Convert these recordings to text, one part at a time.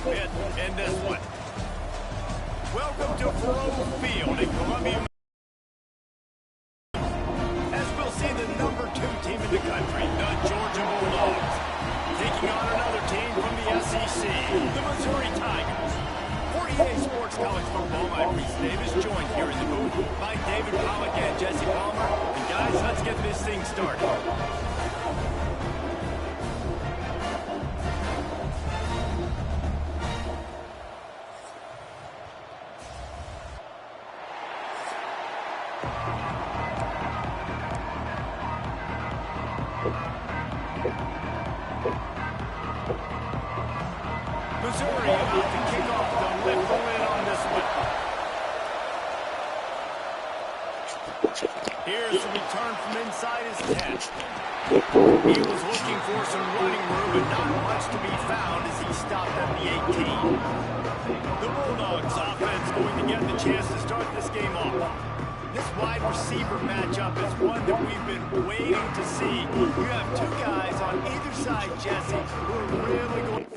bit in this one. Welcome to Faroe Field in Columbia. As we'll see the number 2 team in the country, the Georgia Bulldogs, taking on another team from the SEC, the Missouri Tigers. 48 Sports College Football, I'm Reese Davis, joined here in the booth by David Pollock and Jesse Palmer. And guys, let's get this thing started. Missouri about to kick off the lift the lid on this one. Here's the return from inside his 10. He was looking for some running room, but not much to be found as he stopped at the 18. The Bulldogs offense going to get the chance to start this game off. This wide receiver matchup is one that we've been waiting to see. You have 2 guys on either side, Jesse, who are really going to...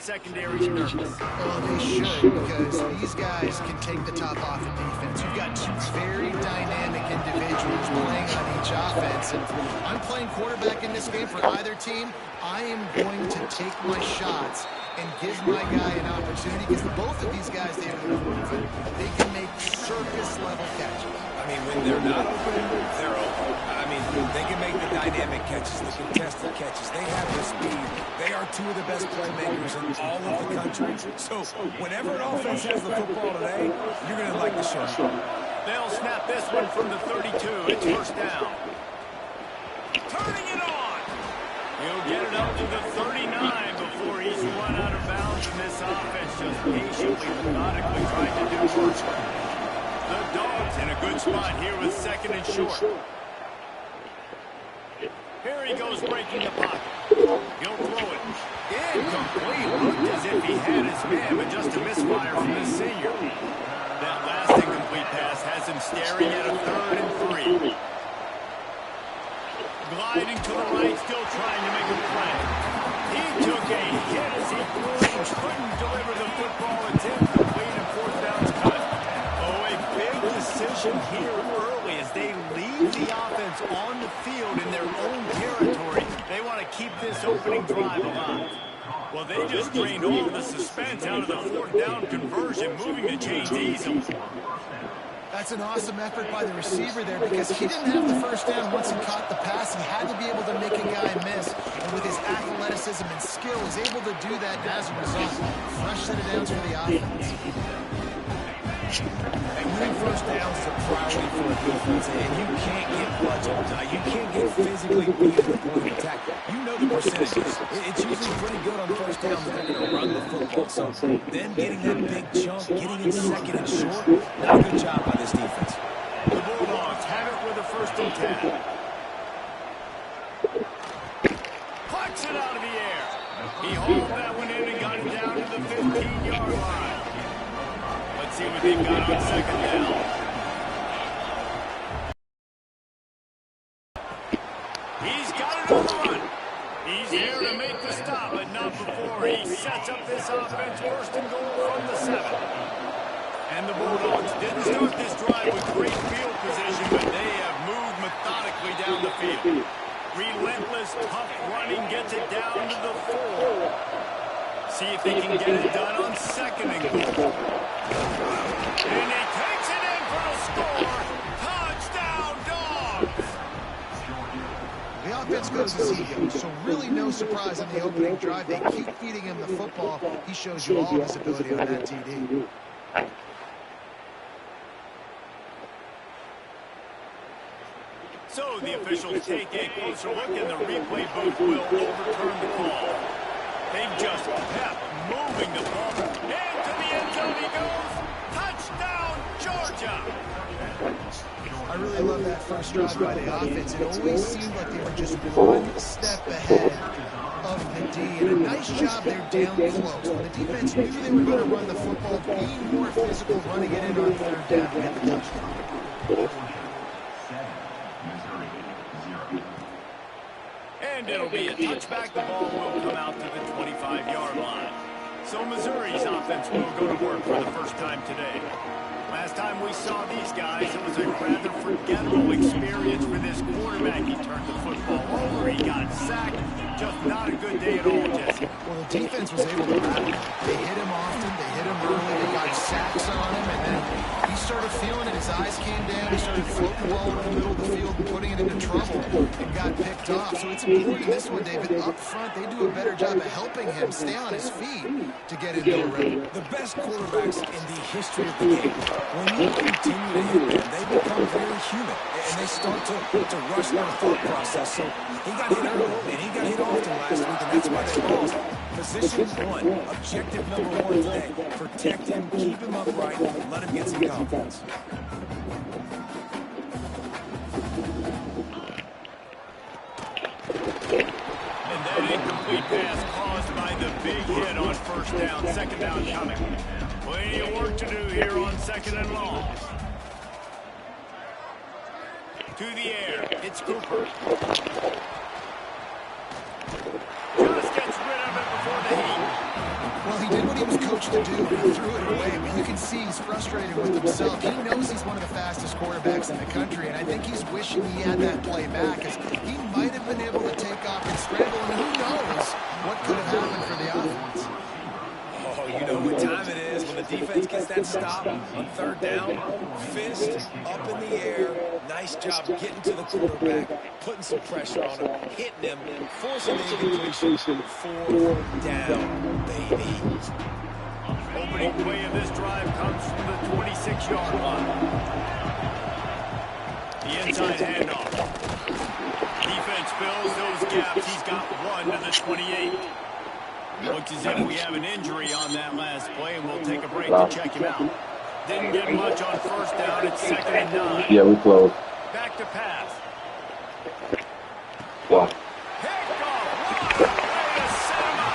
secondary's nervous. Well, they should, because these guys can take the top off in defense. You've got two very dynamic individuals playing on each offense, and I'm playing quarterback in this game for either team. I am going to take my shots and give my guy an opportunity, because both of these guys, they can make circus-level catches. I mean, when they're not open, they're open. I mean, they can make the dynamic catches, the contested catches. They have the speed. They are two of the best playmakers in all of the country. So whenever an offense has the football today, you're going to like the show. They'll snap this one from the 32. It's first down. Turning it on. He'll get it up to the 39 before he's run out of bounds, and this offense just patiently, methodically trying to do work. The Dogs in a good spot here with second and short. Here he goes breaking the pocket. He'll throw it. Incomplete. Looked as if he had his man, but just a misfire from the senior. That last incomplete pass has him staring at a 3rd and 3. Gliding to the right, still trying to make a play. He took a hit as he couldn't deliver the football. It's incomplete and 4th down's cut. Oh, a big decision here early as they leave the offense on the field in their own territory. They want to keep this opening drive alive. Well, they just drained all the suspense out of the 4th down conversion, moving the chains easily. That's an awesome effort by the receiver there, because he didn't have the first down once he caught the pass. He had to be able to make a guy miss, and with his athleticism and skill, was able to do that as a result. Fresh set of downs for the offense. And winning first downs is a priority for a defense, and you can't get bludgeoned. You can't get physically beat at the point of attack. You know the percentages. It's usually pretty good on first downs that they're going to run the football. So then getting that big chunk, getting it second and short, not a good job by this defense. The Bulldogs have it with a 1st and 10. Pucks it out of the air. He hauled that one in and got it down to the 15-yard line. Let's see what they've got on 2nd down. He's got it on the run. He's here to make the stop, but not before he sets up this offense. 1st and goal from the 7. And the Bulldogs didn't start this drive with great field position, but they have moved methodically down the field. Relentless, tough running gets it down to the 4. See if they can get it done on 2nd and goal. And he takes it in for the score. Touchdown, Dogs! The offense goes to Zeke, so really no surprise on the opening drive. They keep feeding him the football. He shows you all his ability on that TD. So the officials take a closer look, and the replay booth will overturn the call. They've just kept moving the ball. Into the end zone he goes. Touchdown, Georgia! I really love that first drive by the offense. It always seemed like they were just one step ahead of the D. And a nice job there down close. When the defense knew they were going to run the football, being more physical, running it in on 3rd down to get the touchdown. And it'll be a touchback. The ball will come out to the 25-yard line. So Missouri's offense will go to work for the first time today. Last time we saw these guys, it was a rather forgettable experience for this quarterback. He turned the football over, he got sacked. Just not a good day at all, Jesse. Well, the defense was able to rattle him. They hit him often, they hit him early, they got sacks on him, and then he started feeling it. His eyes came down, he started floating the ball over the middle of the field and putting it into trouble and got picked off. So it's important in this one, David. Up front, they do a better job of helping him stay on his feet to get into a rhythm. The best quarterbacks in the history of the game, when you continue to hit them, they become very human, and they start to rush their thought process. So he got hit early, and he got hit often last week, and that's why they lost. Position 1, objective number 1 today. Protect him, keep him upright, let him get some confidence. And that incomplete pass caused by the big hit on 1st down. 2nd down coming. Plenty of work to do here on 2nd and long. To the air, it's Cooper. Just gets rid of it before the heat. he did what he was coached to do, and he threw it away. But you can see he's frustrated with himself. He knows he's one of the fastest quarterbacks in the country, and I think he's wishing he had that play back, because he might have been able to take off and scramble, and who knows what could have happened for the offense. Oh, you know what time it is when the defense gets that stop on third down. Fist up in the air. Nice job getting to the quarterback, putting some pressure on him, hitting him, forcing the incompletion. Fourth down, baby. Opening play of this drive comes from the 26-yard line. The inside handoff. Defense fills those gaps. He's got one to the 28. Looks as if we have an injury on that last play, and we'll take a break to check him out. Didn't get much on first down. It's 2nd and 9. Yeah, we close. Back to pass. Wow. Handoff. What a way to set him up.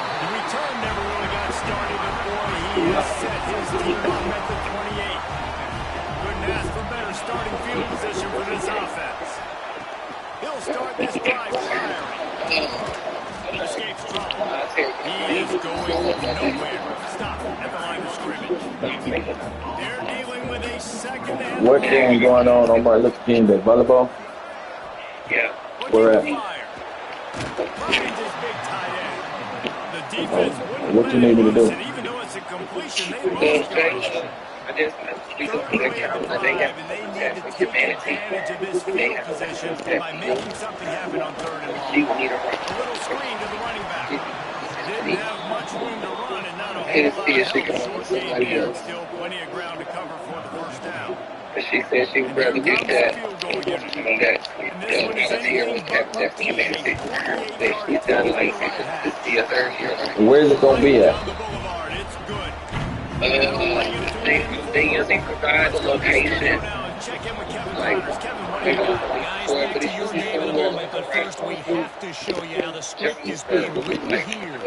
The return never really got started before he has set his team up at the 28. Couldn't ask for better starting field position for this offense. He'll start this drive firing. Escapes trouble. He is going nowhere. Stop at the line of scrimmage. They're dealing with a second and What game going on Martin Luther King Day? Volleyball? Yeah. Where at? Finds his big tight end. The defense wouldn't What you need me to do? and even though it's a completion, they lost yardage. I just speak up for the camera. They have They need to take advantage of this field position by making something happen on third and long. A little screen to the running back. Didn't have much room to run and not a whole lot of help. Short gain there. Still plenty of ground to cover for the first down. She said she would rather get that Field goal unit. than that. She's done like this the other year. Where's it gonna be at? Down the boulevard. It's good. They usually provide the location. Check in with Kevin Like, Connors. Kevin, what you do you know, got? Guys, back to your game in a moment, but first we have to show you how the script is being written here.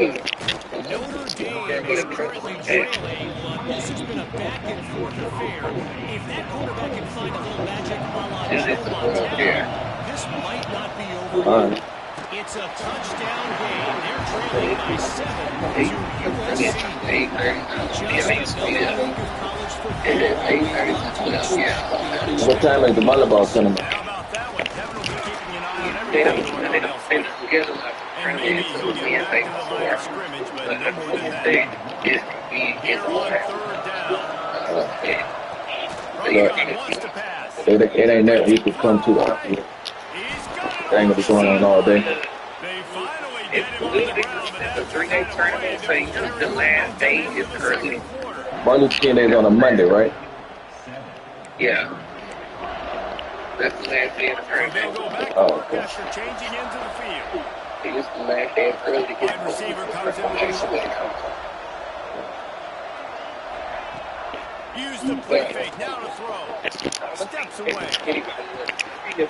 Notre Dame is currently trailing, but this has been a back-and-forth affair. If that quarterback can find a little magic a la Joe Montana, this might not be over yet. It's a touchdown game. They're trailing by 7 to USC. Just another week of college football. What time is the volleyball tournament? How about that one? Kevin will be keeping an eye on They everything don't going on stay elsewhere. together like And friendly maybe and he'll so get they back to the line of scrimmage, but But no more than that. they just be Here in on one. third down. Look, Rondon wants to pass. it ain't that we could come to. He's got it That ain't gonna be going on all day. They finally get It's him on the literally ground, but a that's 3-day tournament, so you know the last day is early. Martin Luther King Day is on a Monday, right? Yeah. That's the last day of the So they'll tournament. go back to Oh, work okay. after changing into the field. It's the last day of early to get Wide receiver comes in with a short. Use the play fake, now to throw. Steps away. Complete to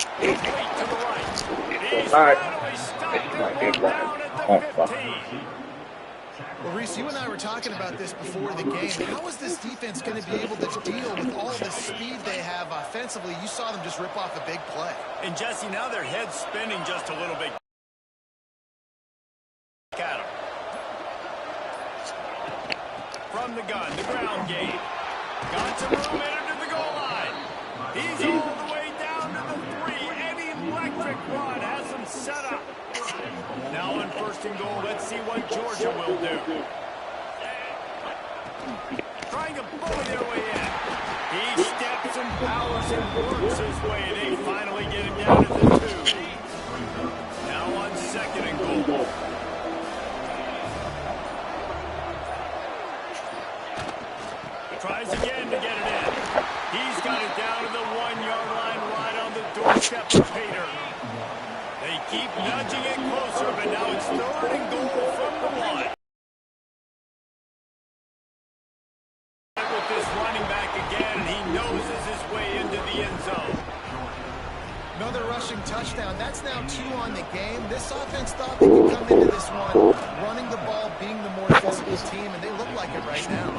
the right. He's finally stopped and brought down at the 15. Well, Reese, you and I were talking about this before the game. How is this defense going to be able to deal with all the speed they have offensively? You saw them just rip off a big play. And Jesse, now their head's spinning just a little bit. At him. From the gun, the ground game. Got some room in him to the goal line. He's all the way down to the 3. An electric run has him set up. Now on 1st and goal, let's see what Georgia will do. Trying to bully their way in. He steps and powers and works his way, and they finally get him down at the 2. Now on 2nd and goal. Tries again to get it in. He's got it down to the 1-yard line, right on the doorstep of Pater. They keep nudging it closer, but now it's 3rd and goal from the 1. With this running back again, and he noses his way into the end zone. Another rushing touchdown. That's now 2 on the game. This offense thought they could come into this one running the ball, being the more physical team, and they look like it right now.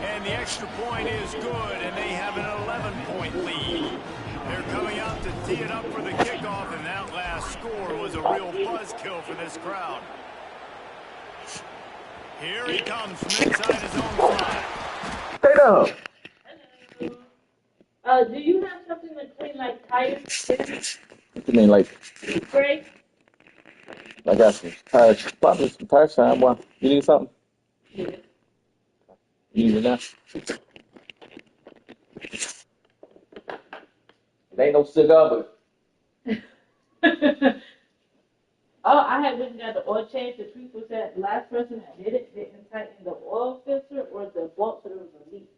And the extra point is good, and they have an 11-point lead. They're coming out to tee it up for the kickoff, and that last score was a real buzzkill for this crowd. Here he comes from inside his own 5. Stay down. Do you have something to clean like tires? What you mean, like, Spray? I got some tires, probably some tire shine, boy. You need something? Yeah. You need it now? It ain't no cigar, but Oh, I had went and got the oil change. The truth was that the last person that did it didn't tighten the oil filter or the bolt, so there was a leak.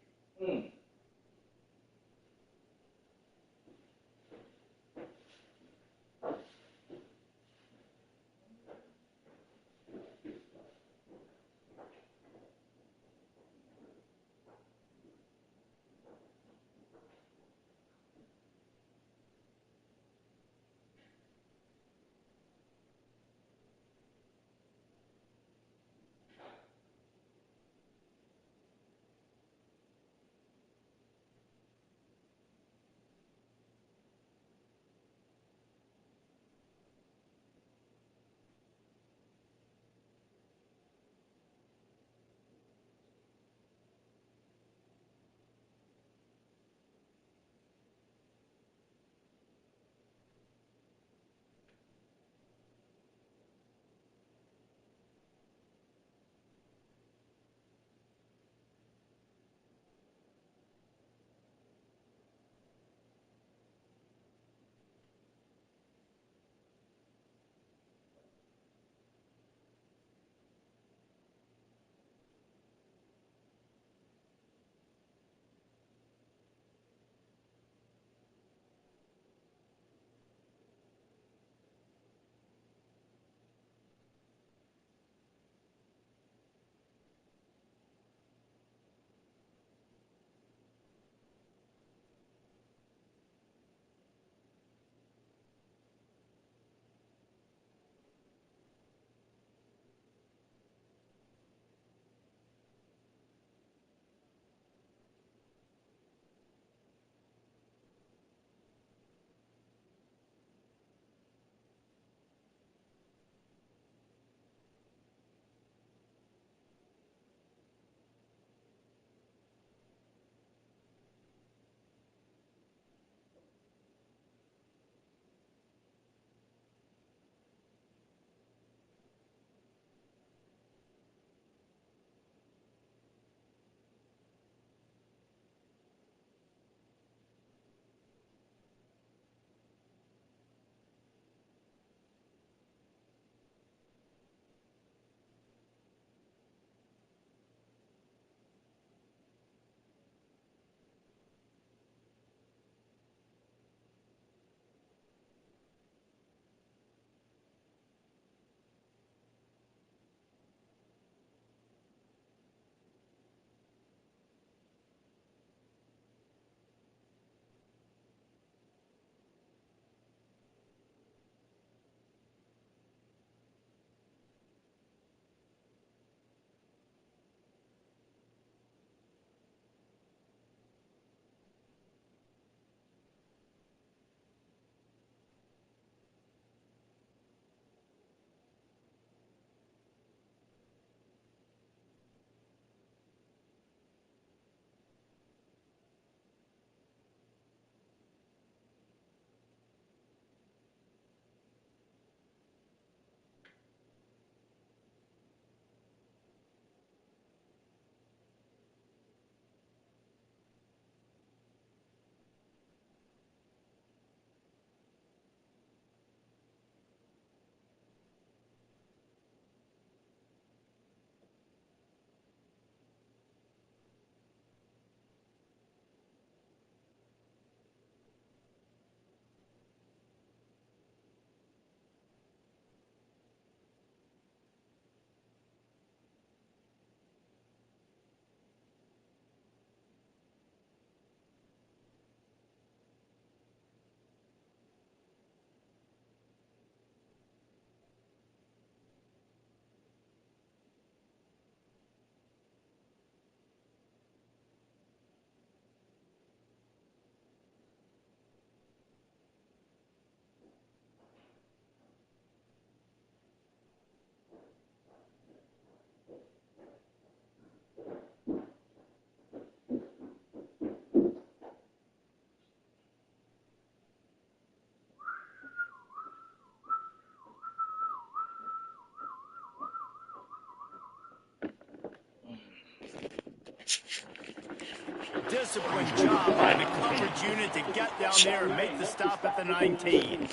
disciplined job by the coverage unit to get down there and make the stop at the 19.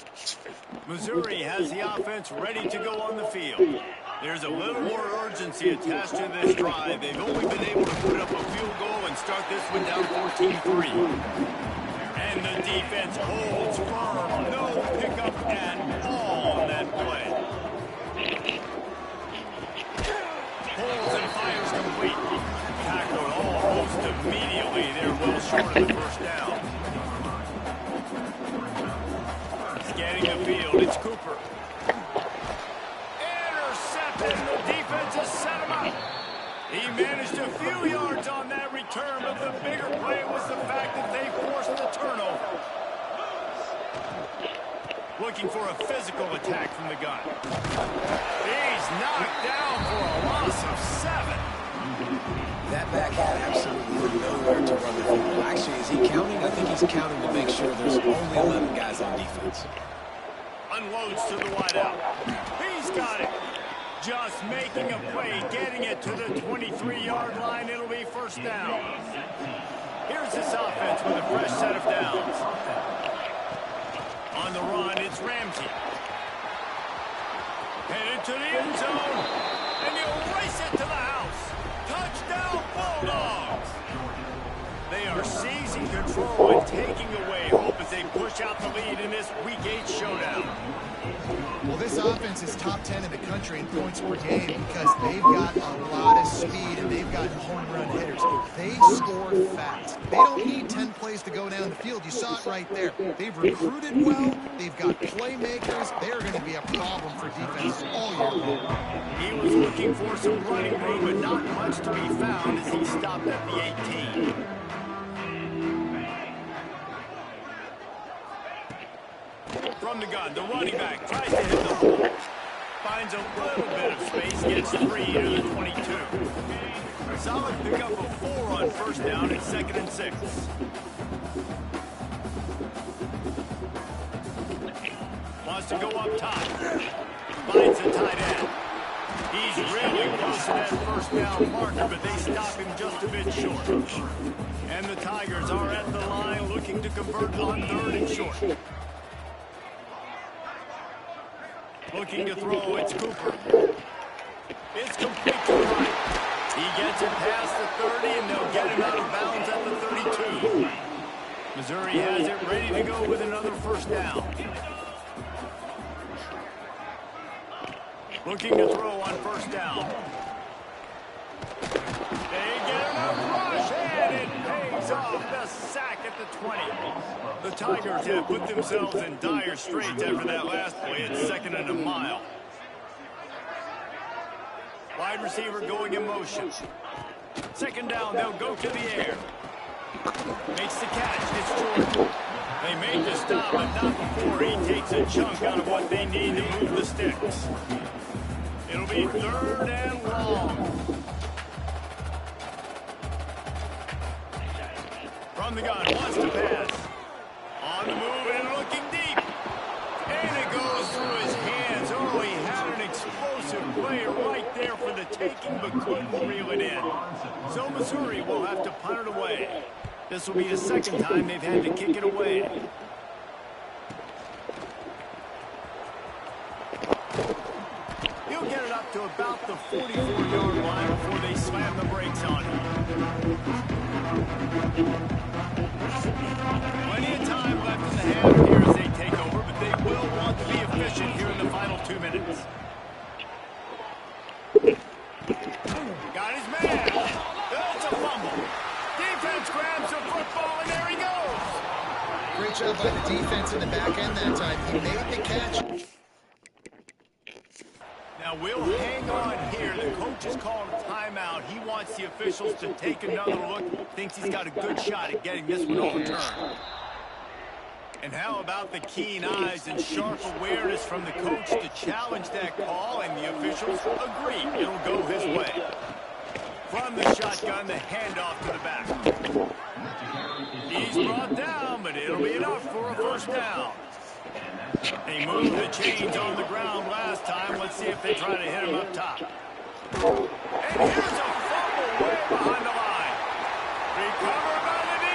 Missouri has the offense ready to go on the field. There's a little more urgency attached to this drive. They've only been able to put up a field goal and start this one down 14-3. And the defense holds firm. No pickup at all on that play. Pulls and fires complete. Tackled almost immediately. They're well short of the first down. Scanning the field, it's Cooper. Intercepted. The defense has set him up. He managed a few yards on that return, but the bigger play was the fact that they forced the turnover. Looking for a physical attack from the gun. He's knocked down for a loss of 7. That back had absolutely nowhere to run the football. Actually, is he counting? I think he's counting to make sure there's only 11 guys on defense. Unloads to the wideout. He's got it. Just making a play, getting it to the 23-yard line. It'll be first down. Here's this offense with a fresh set of downs. On the run, it's Ramsey. Headed to the end zone. And he'll race it to the house. Touchdown, Bulldogs. They are seizing control and taking away hope as they push out the lead in this Week 8 showdown. Well, this offense is top 10 in the country in points per game because they've got a lot of speed and they've got home run hitters. They score fast. They don't need 10 plays to go down the field. You saw it right there. They've recruited well. They've got playmakers. They're going to be a problem for defense all year long. He was looking for some running room, but not much to be found as he stopped at the 18. From the gun, the running back tries to hit the hole. Finds a little bit of space, gets 3 to the 22. Solid pickup of 4 on first down and 2nd and 6. Wants to go up top. Finds the tight end. He's really close to that first down marker, but they stop him just a bit short. And the Tigers are at the line looking to convert on 3rd and short. Looking to throw, it's Cooper. It's complete to right. He gets it past the 30, and they'll get him out of bounds at the 32. Missouri has it ready to go with another first down. Looking to throw on first down. They get enough rush, and it pays off. The sack at the 20. The Tigers have put themselves in dire straits after that last play. It's 2nd and a mile. Wide receiver going in motion. 2nd down, they'll go to the air. Makes the catch, it's Jordan. They made the stop, but not before he takes a chunk out of what they need to move the sticks. It'll be 3rd and long. From the gun, wants to pass. On the move and looking deep. And it goes through his hands. Oh, he had an explosive play right there for the taking, but couldn't reel it in. So Missouri will have to punt it away. This will be the 2nd time they've had to kick it away. He'll get it up to about the 44-yard line before they slam the brakes on him. Plenty of time left in the half here as they take over, but they will want to be efficient here in the final 2 minutes. Got his man. That's a fumble. Defense grabs the football, and there he goes. Great job by the defense in the back end that time. He made the catch. Now we'll hang on here. The coach has called a timeout. He wants the officials to take another look. Thinks he's got a good shot at getting this one overturned. And how about the keen eyes and sharp awareness from the coach to challenge that call, and the officials agree it'll go his way. From the shotgun, the handoff to the back. He's brought down, but it'll be enough for a first down. They moved the chains on the ground last time. Let's see if they try to hit him up top. And here's a fumble way behind the line. Recovered by the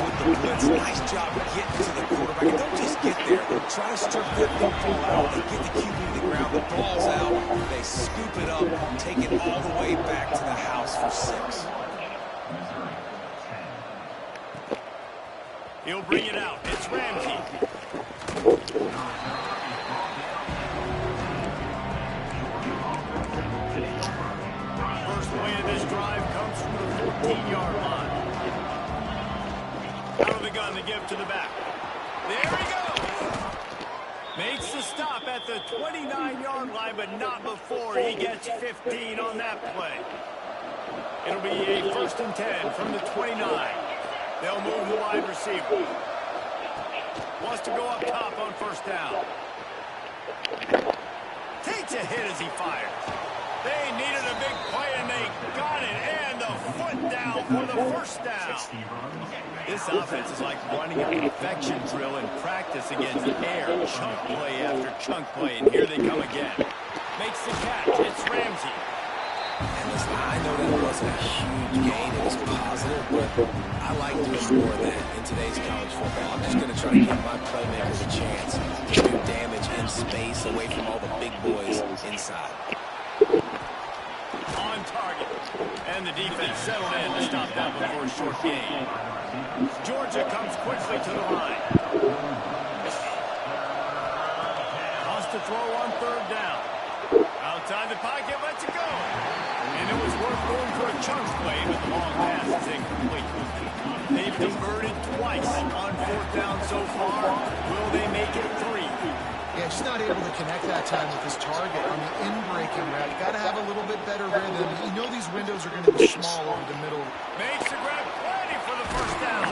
with the blitz. Nice job getting to the quarterback. And don't just get there. Try to strip that football out. They get the QB to the ground. The ball's out. They scoop it up, take it all the way back to the house for 6. He'll bring it out. It's Ramsey. First play of this drive comes from the 14-yard line. Out of the gun to give to the back. There he goes. Makes the stop at the 29-yard line, but not before he gets 15 on that play. It'll be a 1st and 10 from the 29. They'll move the wide receiver. Wants to go up top on 1st down. Takes a hit as he fires. They needed a big play, and they got it. And the foot down for the 1st down. This offense is like running a perfection drill in practice against air. Chunk play after chunk play, and here they come again. Makes the catch. It's Ramsey. And listen, I know that wasn't a huge gain. It was positive, but I like doing more of that in today's college football. I'm just going to try to give my playmakers a chance to do damage in space away from all the big boys inside. On target. And the defense settled in to stop that one for a short gain. Georgia comes quickly to the line. Wants to throw on 3rd down. Outside the pocket, lets it go. And it was worth going for a chunk play, but the long pass is incomplete. They've converted twice on 4th down so far. Will they make it 3? Yeah, just not able to connect that time with his target on the in-breaking route. Got to have a little bit better rhythm. You know these windows are going to be small over the middle. Makes the grab, plenty for the 1st down.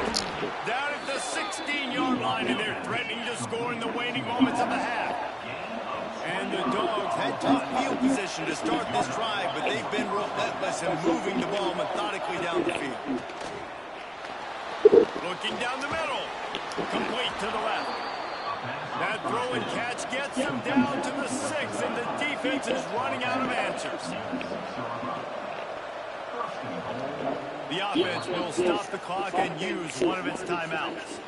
Down at the 16-yard line, and they're threatening to score in the waning moments of the half. And the Dogs had tough field position to start this drive, but they've been relentless in moving the ball methodically down the field. Looking down the middle. Complete to the left. That throw and catch gets them down to the 6, and the defense is running out of answers. The offense will stop the clock and use one of its timeouts.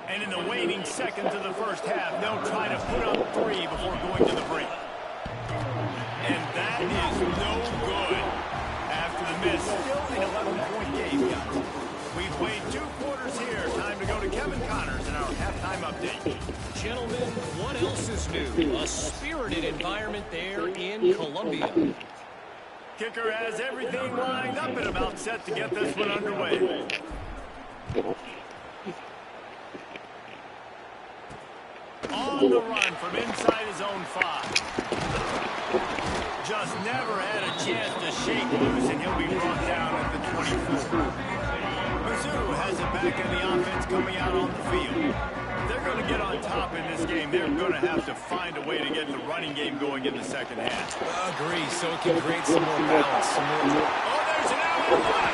And in the waning seconds of the 1st half, they'll try to put up 3 before going to the break. And that is no good. After the miss, still an 11-point game, guys. We've played 2 quarters here. Time to go to Kevin Connors in our halftime update. Gentlemen, what else is new? A spirited environment there in Columbia. Kicker has everything lined up and about set to get this one underway. On the run from inside his own 5. Just never had a chance to shake loose, and he'll be brought down at the 24. Mizzou has it back in the offense coming out on the field. If they're going to get on top in this game, they're going to have to find a way to get the running game going in the 2nd half. Agree, so it can create some more balance, some more... Oh, there's an outlet run.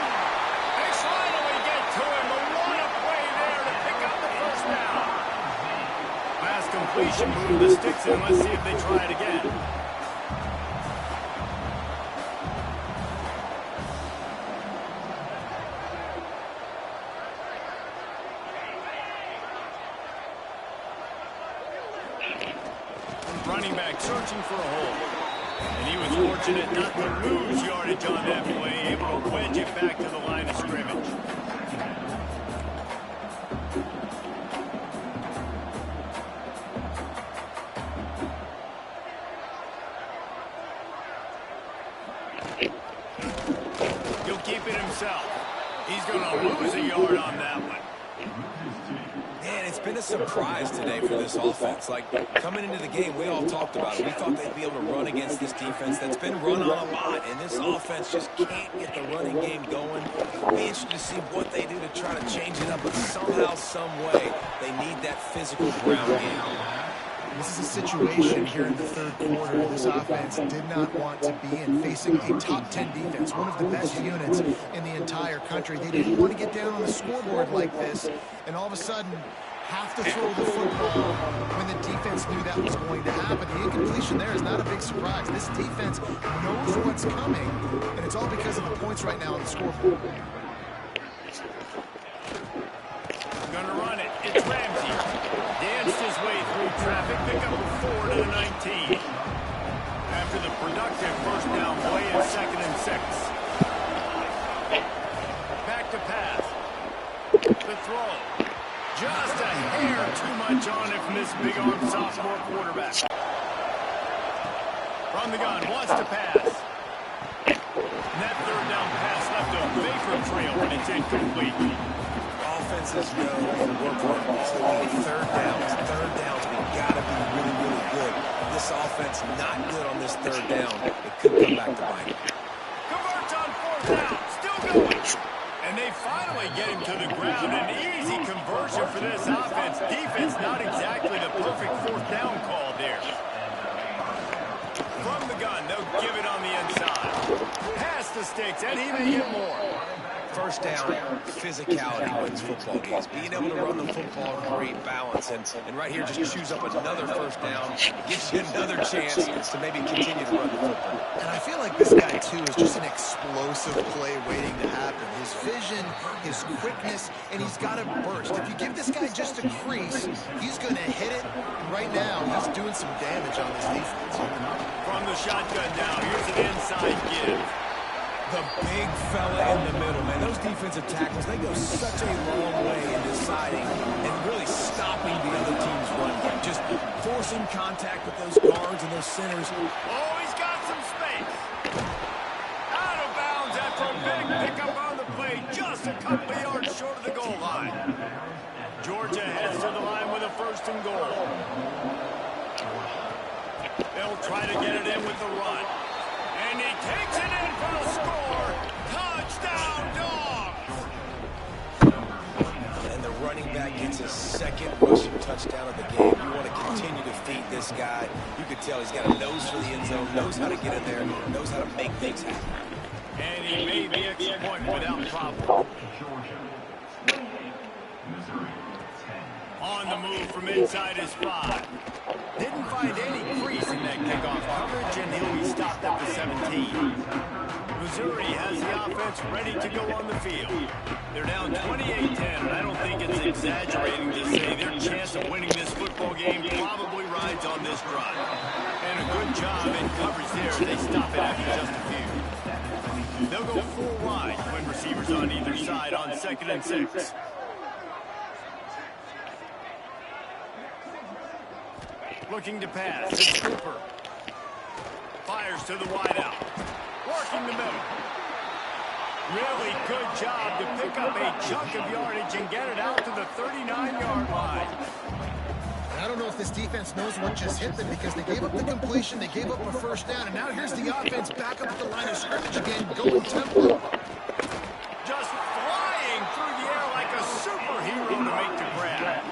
They finally get to him, but what a play there to pick up the 1st down. Pass completion, move the sticks in. Let's see if they try it again. Running back searching for a hole. And he was fortunate not to lose yardage on that play, able to wedge it back to the line of scrimmage. He'll keep it himself. He's going to lose a yard on that one. Man, it's been a surprise today for this offense. Like, coming into the game, we all talked about it. We thought they'd be able to run against this defense that's been run on a lot, and this offense just can't get the running game going. It'll be interesting to see what they do to try to change it up, but somehow, some way, they need that physical ground game. This is a situation here in the 3rd quarter this offense did not want to be in, facing a top 10 defense, one of the best units in the entire country. They didn't want to get down on the scoreboard like this, and all of a sudden have to throw the football when the defense knew that was going to happen. The incompletion there is not a big surprise. This defense knows what's coming, and it's all because of the points right now on the scoreboard. From the gun, wants to pass. And that third down pass left a vapor trail, but it's incomplete. Offenses know and work hard all week. Third downs, we got to be really, really good. This offense not good on this third down. It could come back to bite. Converts on fourth down, still going. And they finally get him to the ground. An easy conversion for this offense. Defense not exactly the perfect fourth down call there. From the gun, they'll give it on the inside. Pass the sticks, and he may get more. First down, physicality wins football games. Being able to run the football, create balance, and right here just choose up another first down, gives you another chance to maybe continue to run the football. And I feel like this guy, too, is just an explosive play waiting to happen. His vision, his quickness, and he's got a burst. If you give this guy just a crease, he's going to hit it. Right now, he's doing some damage on this defense. From the shotgun now, here's an inside give. The big fella in the middle, man. Those defensive tackles, they go such a long way in deciding and really stopping the other team's run game. Just forcing contact with those guards and those centers. Oh, he's got some space. Out of bounds after a big pickup on the play, just a couple of yards short of the goal line. Georgia heads to the line with a first and goal. They'll try to get it in with the run. And he takes it in for the score. Touchdown, Dogs! And the running back gets his second rushing touchdown of the game. You want to continue to feed this guy. You can tell he's got a nose for the end zone, knows how to get in there, knows how to make things happen. And he made the extra point without problem. On the move from inside his 5. Didn't find any crease in that kickoff coverage, and he'll be stopped at the 17. Missouri has the offense ready to go on the field. They're down 28-10, and I don't think it's exaggerating to say their chance of winning this football game probably rides on this drive. And a good job in coverage there as they stop it after just a few. They'll go 4 wide, twin receivers on either side on 2nd and 6. Looking to pass. It's Cooper. Fires to the wideout. Working the middle. Really good job to pick up a chunk of yardage and get it out to the 39-yard line. I don't know if this defense knows what just hit them because they gave up the completion, they gave up a first down, and now here's the offense back up at the line of scrimmage again, going tempo. Just flying through the air like a superhero to make the grab.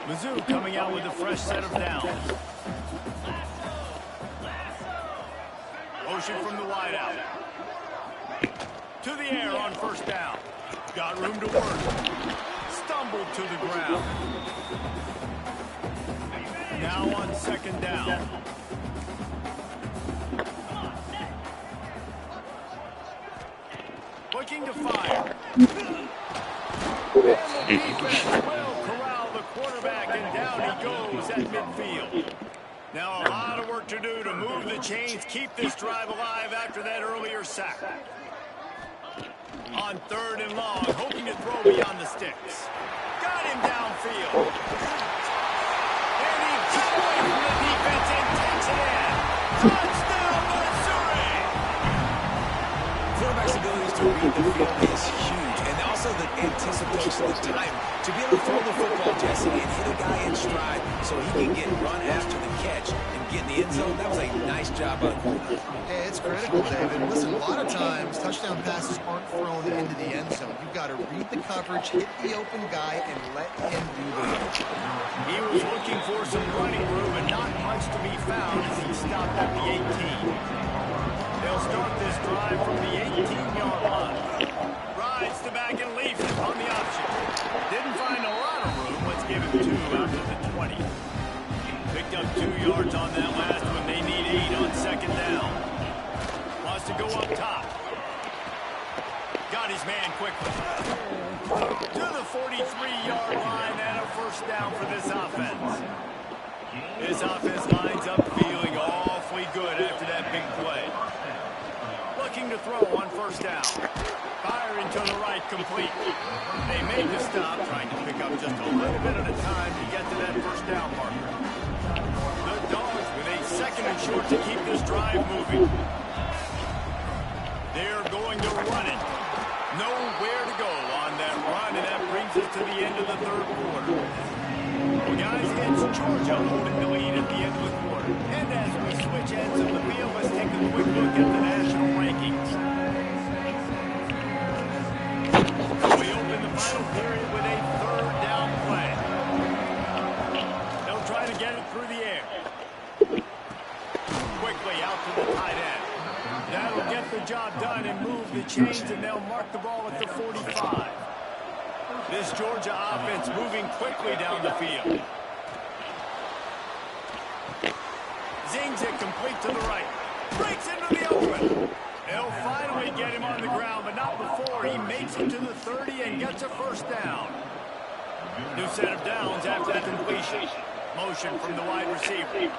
Mizzou coming out with a fresh set of downs. Motion from the wideout. To the air on first down. Got room to work. Stumbled to the ground. Now on 2nd down. Looking to fire. And the defense will corral the quarterback, and down he goes at midfield. Now a lot of work to do to move the chains, keep this drive alive after that earlier sack. On 3rd and long, hoping to throw beyond the sticks. Got him downfield. And he cut away from the defense and takes it in. Touchdown, Missouri! Quarterback's abilities to read the field is huge, and also the anticipation, the time to be able to throw the football, Jesse, and hit a guy in stride so he can get run after the catch and get in the end zone. That was a nice job by the quarterback. Hey, it's critical, David. Listen, a lot of times touchdown passes aren't thrown into the end zone. You've got to read the coverage, hit the open guy, and let him do the work. He was looking for some running room and not much to be found as he stopped at the 18. They'll start this drive from the 18-yard line. Rides the back and leaves it on the option. Didn't find a lot of room. Let's give him 2 out to the 20. Picked up 2 yards on that last one. They need 8 on 2nd down. Wants to go up top. Got his man quickly. To the 43-yard line and a first down for this offense. This offense lines up feeling awfully good after that big play. Looking to throw on first down. Firing to the right, complete. They make the stop, trying to pick up just a little bit at a time to get to that first down marker. The Dogs with a 2nd coming short to keep this drive moving. They're going to run it. Nowhere to go on that run, and that brings us to the end of the third quarter. Well, guys, it's Georgia holding the lead at the end of the quarter. And as we switch ends of the field, let's take a quick look at the national rankings. We open the final period with a third down play. They'll try to get it through the air. Quickly out to the tight end. That'll get the job done and move the chains, and they'll mark the ball at the 45. This Georgia offense moving quickly down the field. Zings it complete to the right. Breaks into the open. They'll finally get him on the ground, but not before he makes it to the 30 and gets a first down. New set of downs after the completion. Motion from the wide receiver.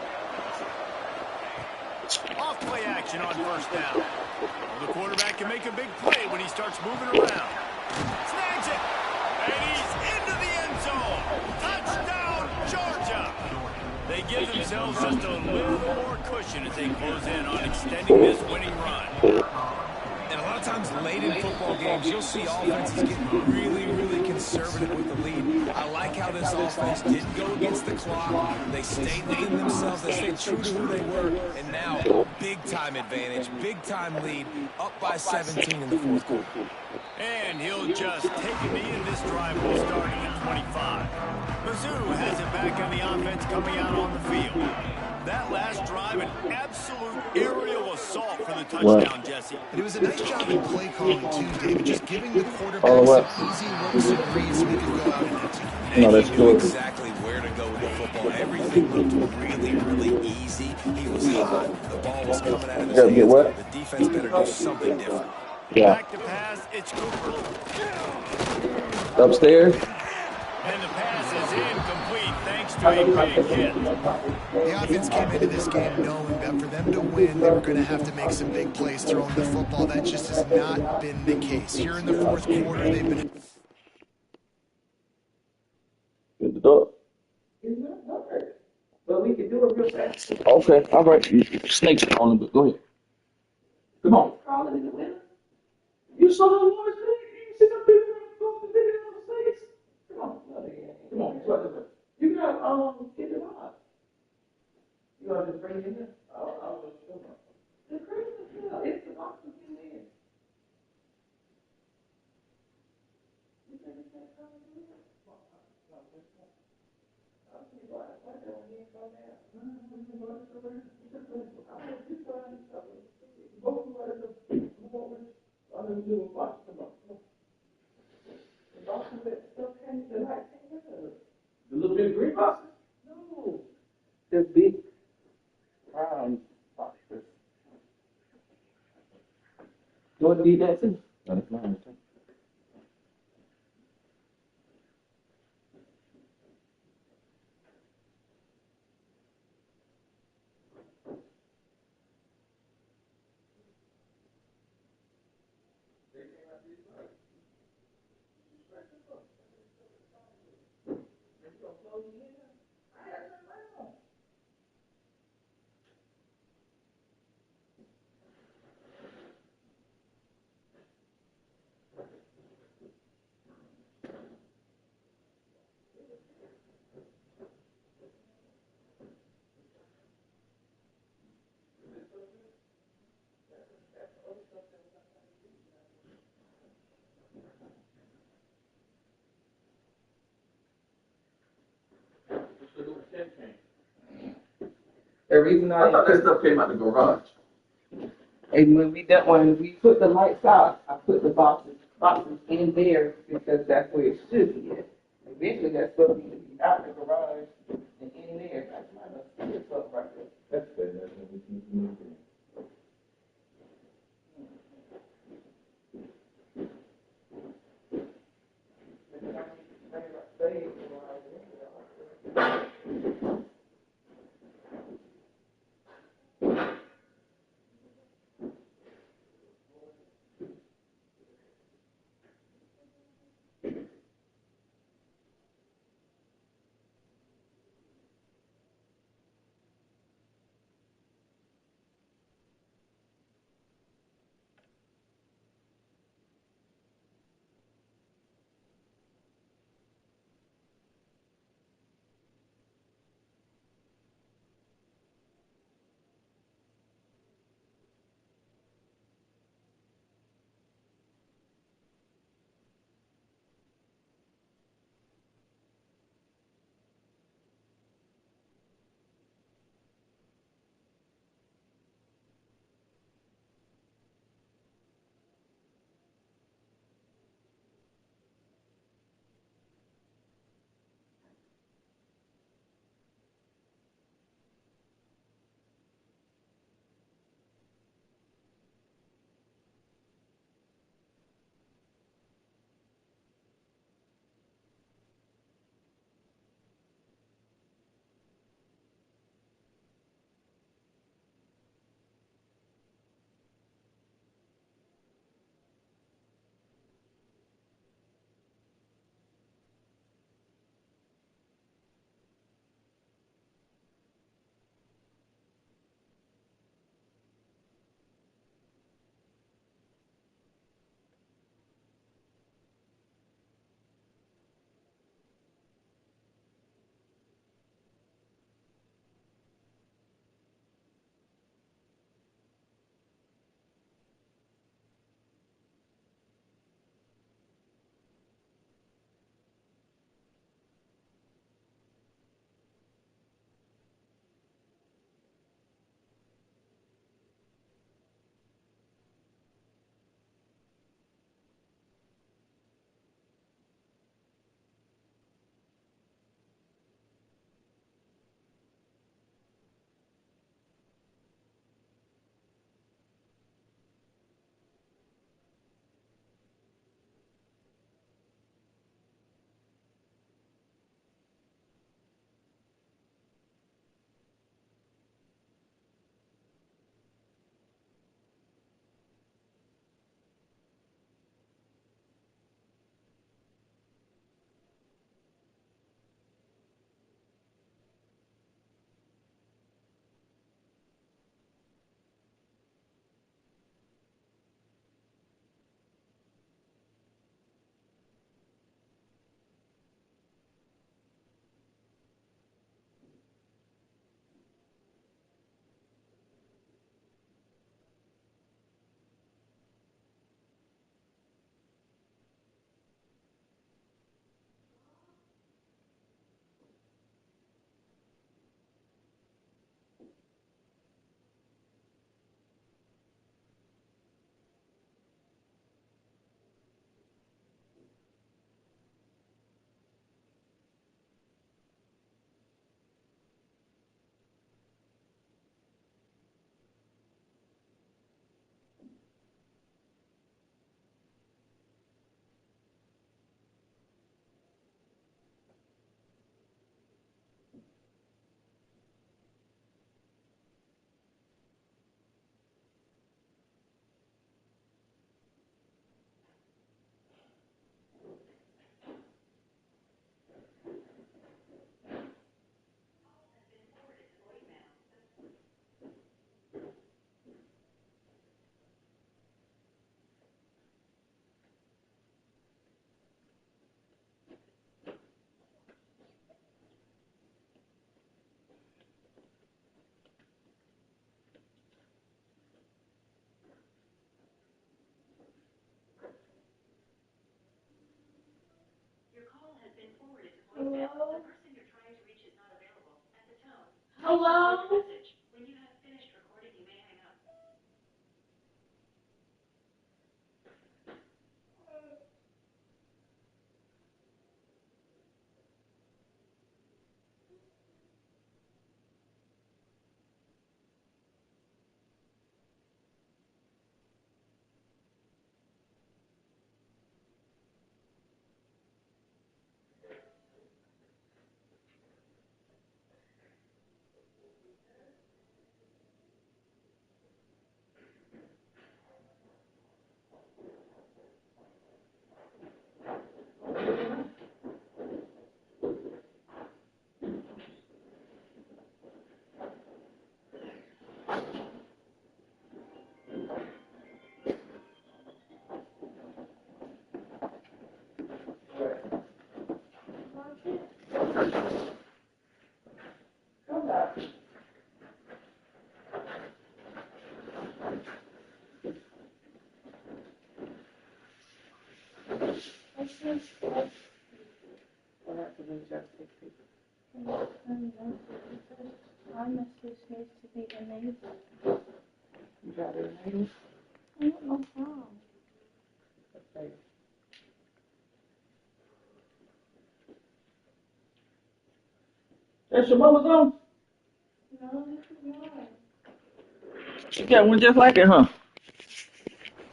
Off play action on first down. Well, the quarterback can make a big play when he starts moving around. Snags it. And he's into the end zone. Touchdown, Georgia. They give themselves just a little more cushion as they close in on extending this winning run. And a lot of times late in football games, you'll see offenses get really, really conservative with the lead. I like how this offense didn't go against the clock. They stayed within themselves. They stayed true to who they were. And now, big-time advantage, big-time lead, up by 17 in the fourth quarter. And he'll just take a knee, and this drive will start at 25. Mizzou has it back on the offense coming out on the field. That last drive, an absolute aerial assault for the touchdown, Jesse. And it was a nice job in play calling, too, David. Just giving the quarterback some easy looks and reads so he could go out and execute. And he knew exactly where to go with the football. Everything looked really, really easy. He was hot. The ball was coming out of his hands. The defense better do something different. Back to pass, it's Cooper. Upstairs. And the pass is incomplete thanks to a big hit. The offense came into this game knowing that for them to win, they were going to have to make some big plays throwing the football. That just has not been the case. Here in the fourth quarter, they've been... Get the door. But we can do it real fast. Okay, all right. Snakes on it, but go ahead. Come on. Crawling in the winter. You saw the Lord's thing. You see the people going to visit on the snakes. Come on. Come on. You got get it on. You want to just bring it in there? I'll just show you. The Christmas hill. It's the box in there. You think it's going to come in there? The little bit of green boxes? No. They're big brown boxes. You want to eat that too? That's mine, too. The reason I thought that stuff came out the garage. and when we put the lights out, I put the boxes in there because that's where it should be at. Eventually that's supposed to be out the garage and in there. That's my stuff right there. That's fair. That's what we can move in. Hello? Come back. My message needs to be enabled. You got it enabled? I don't know how. Okay. That's your mama's on? No, this is mine. You got one just like it, huh?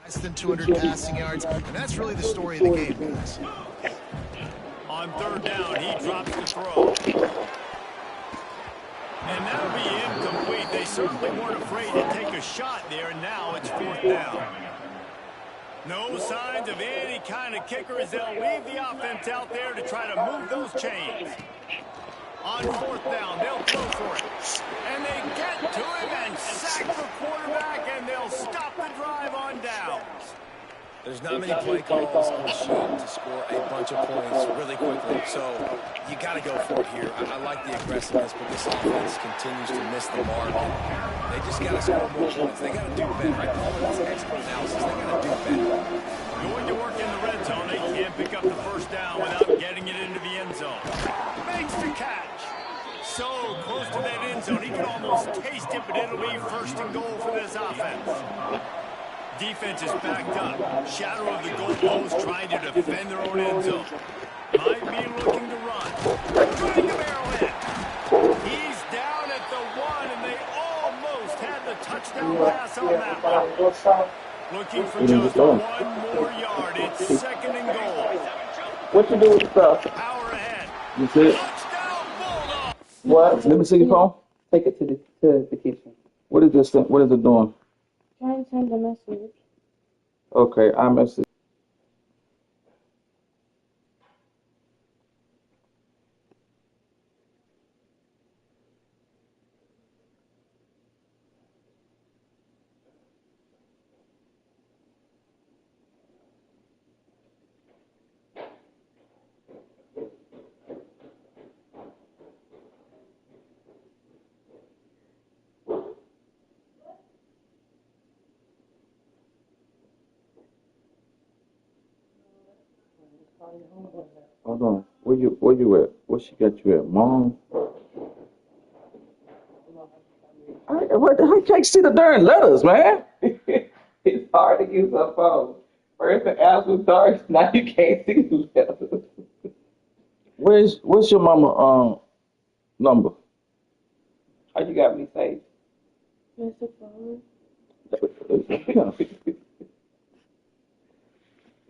Less than 200 passing yards, and that's really the story of the game, guys. On third down, he drops the throw. And that'll be incomplete. They certainly weren't afraid to take a shot there, and now it's fourth down. No signs of any kind of kickers. They'll leave the offense out there to try to move those chains. On fourth down, they'll throw for it. And they get to him and sack the quarterback, and they'll stop the drive on downs. There's not many play calls on the sheet to score a bunch of points really quickly, so you got to go for it here. I like the aggressiveness, but this offense continues to miss the mark. They just got to score more points. They got to do better. Right? All of this expert analysis, they got to do better. Going to work in the red zone. They can't pick up the first down without getting it into the end zone. Makes the catch. So close to that end zone. He can almost taste it, but it'll be first and goal for this offense. Defense is backed up. Shadow of the goalpost trying to defend their own end zone. Might be looking to run. Trying to barrel in. He's down at the 1, and they almost had the touchdown pass on that one. Looking for just 1 more yard. It's second and goal. What you do with the stuff? Power ahead. You see it? Touchdown Bulldogs. What? Let me see your phone. Take it to the kitchen. What is this thing? What is it doing? Try and send a message. Okay, I message. Hold on. Where you at? Where she got you at, Mom? I can't see the darn letters, man. It's hard to use a phone. First the absolute dark, now you can't see the letters. Where's your mama number? How you got me saved? Mr. Flowers.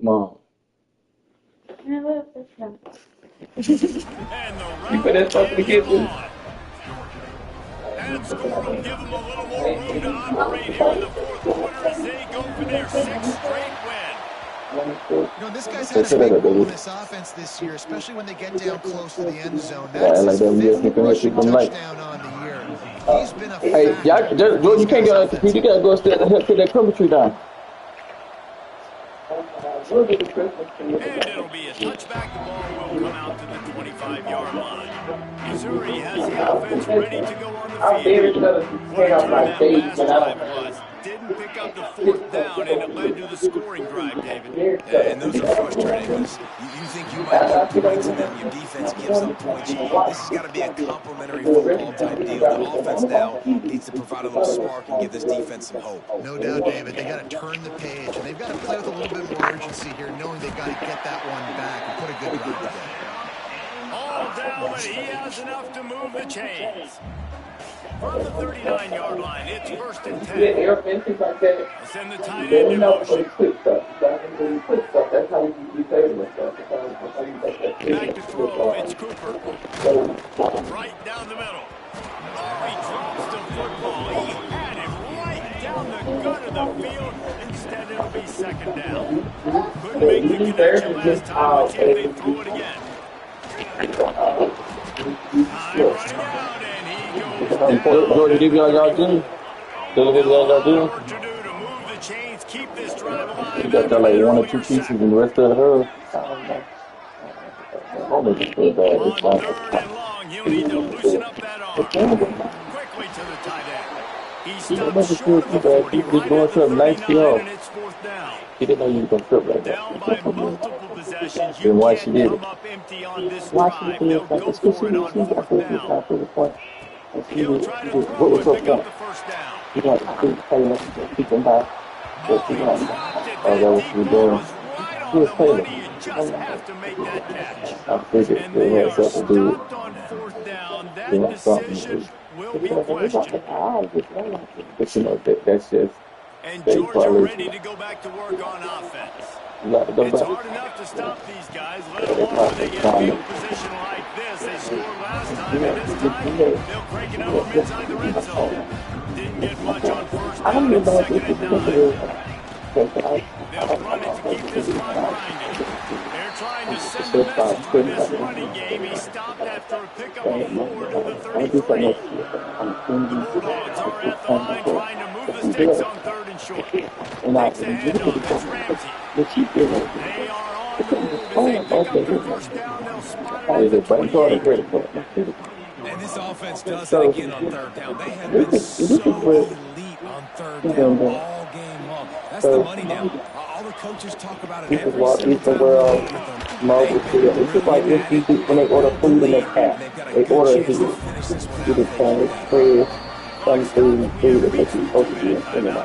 Mom. I love this one. And the You put that stuff in the kitchen. That score will give them a little more room to operate here in the fourth quarter as they go for their 6th straight win. You know, this guy's had a big role in this offense this year, especially when they get down close to the end zone. That's his 5th rushing touchdown on the year. He's been a Hey, factor. Jordan, you can't get on the computer. You gotta go upstairs and help put that Christmas tree down. And it'll be a touchback. The ball will come out to the 25-yard line. Missouri has the offense ready to go on the field. What a turn that last drive was. Didn't pick up the fourth down, and it led to the scoring drive, David. Yeah, and those are frustrating because you think you might get points, and then your defense gives up points. This has got to be a complimentary football type deal. The offense now needs to provide a little spark and give this defense some hope. No doubt, David. They got to turn the page, and they've got to play with a little bit more urgency here, knowing they've got to get that one back and put a good drive together. All down, but he has enough to move the chains. From the 39-yard line, it's 1st and 10. Send the tight end in motion. Back to throw, it's Cooper. Right down the middle. Oh, he drops the football. He had it right down the gut of the field. Instead, it'll be 2nd down. Couldn't make the connection last time. Let's see if they throw it again. Time running out, and he goes down. Georgia, do what y'all do. Do what y'all do. Work to do to move the chains, keep this drive alive. You got that like 1 or 2 pieces and the rest of the hub. On 3rd and long, he'll need to loosen up that arm. Quickly to the tight end. He stops short of the 40, right at the 39, and it's 4th down. He didn't know you were going to trip like that. Down by multiple possessions, Then you why can't she did come it? up empty on this drive. They'll go for it on 4th down. He'll try to throw and pick up the 1st down. You want to keep them back. Oh, he dropped it. That deep ball was right on the money. You just have to make that catch. And they are stopped on 4th down. That decision will be questioned. But you know, that's just. And Georgia ready to go back to work on offense. It's hard enough to stop these guys, let alone when they get field position like this. They scored last time, and this time they'll crank it up from inside the red zone. Didn't get much on 1st down and 2nd and 9. They'll run it to keep this clock grinding. They're trying to send a message with this running game. He stopped after a pickup of 4 to the 33. The Bulldogs are at the line trying to move the sticks on 3rd and short. Takes a handoff. It's Ramsey. They are on the move. As they pick up their 1st down, they'll spot it at the 28. And this offense does it again on 3rd down. They have been so elite on 3rd down all game long. That's the money now. All the coaches talk about it every single time. It's just like when they order food in their cat. They order it here. Either Chinese, French, some food that makes you supposed to be in cinema.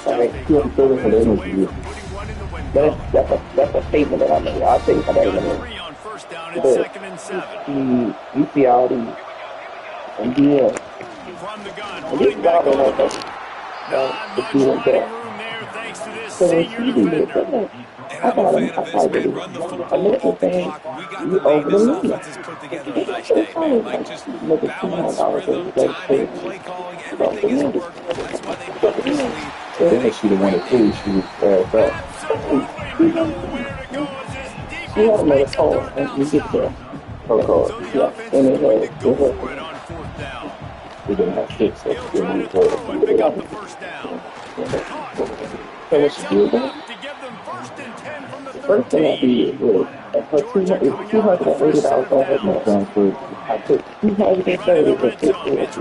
Alright, you have to fill in for the interview. That's a statement that I made. I'll say for that in a minute. But you see all these, and then, and this guy don't like that. The feeling that. So when she do this, I got him. I tried to do another thing. You over the moon. It's always like making $200 a day. And she didn't want to food. She was fast. She had another call, and you get there. Her call. Yeah. And it had. We didn't have 6, so we didn't have So what she did that? First thing I did was, her $280 on her net transfer, I took $230 and took it.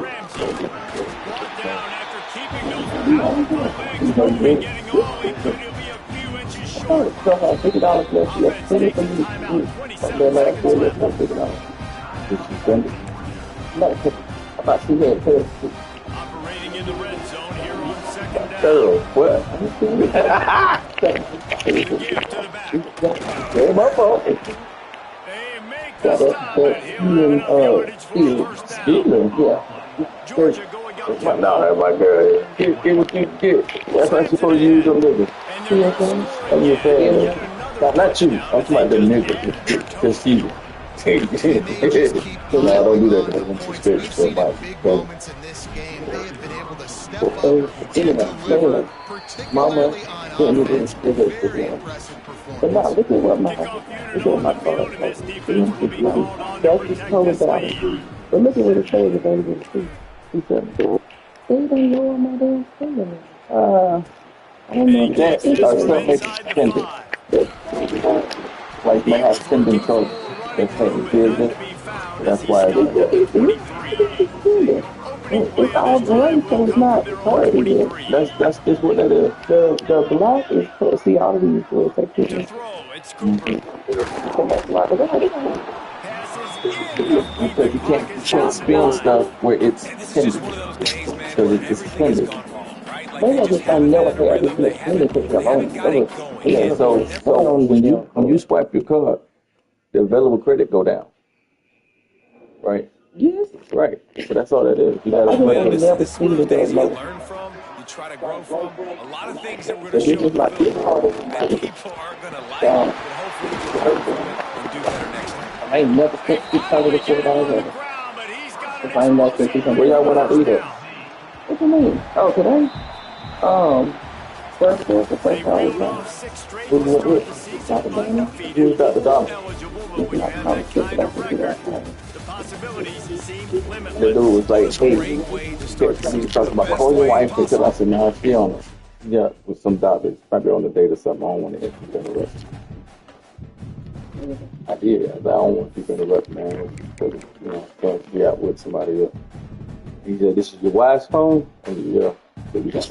So I had $50 left. She had $20 from me. And then last year, left her $50. Did she spend it? No, I thought she had $30. Operating in the red zone here on 2nd down. Third, what? Give to the back. Very my fault. They make the stop, and he'll have enough yardage for the 1st down. Yeah. Georgia going up to No, my girl. Get what you get. That's how you're supposed to use them niggas. See what I'm saying? I'm just saying. Not you. I'm talking about the niggas. Just you. No, don't do that. I'm suspicious so much. Moments in this game, they have been able to step up and deliver, particularly on offense. Very impressive performance. But now, look at what my father said. That's just totally down. But look at what it says about it too. He said, they don't know what my damn finger is. I don't know. That stuff makes it tendon. Like, they have tendon trouble. That's how it feels. That's why they do it. screenplay It's of all this drive gray, so will it's come from not their own hard. 23. That's just what that is. The black is see all of these little To sections. throw, it's Cooper. So that's why Passes incomplete. because The clock you is can't down to spin 9. stuff where it's And this is just pending one of those days, man, because where it's everything has pending. gone wrong, right? Like Maybe they I just just I haven't been never in a had this rhythm. much pending for so They haven't long. got it going. Yeah, so when you swipe your card, the available credit go down, right? Yes. Right. So that's all that is. You gotta Well, this never is one of seen those it that days that you low. learn from, you try to grow from. A lot of things that we're So going to this show is on the like film that people aren't going to like, but hopefully you can learn from it and do better next time. I ain't never He spent finally got him on the $600 ground, but he's got an if I ain't never spent explosive 600. play Where y'all for went the out to first eat at? down. What you mean? Oh, today? First quarter, the They first hour reeled time. off 6 straight With to start the season Dr. Dana? undefeated. Who's Dr. Donna? Eligible, but when you have that kind of record, the possibilities seem The limitless. dude was What like, a hey, great way to start the he was season. talking The about best call your way wife until I possible. said, nah, she on it. Yeah, with some doctors, probably on the date or something. I don't want to keep interrupting. I did. I don't want to keep interrupting, man. Because, can't be out with somebody else. He said, this is your wife's phone? And yeah. So we got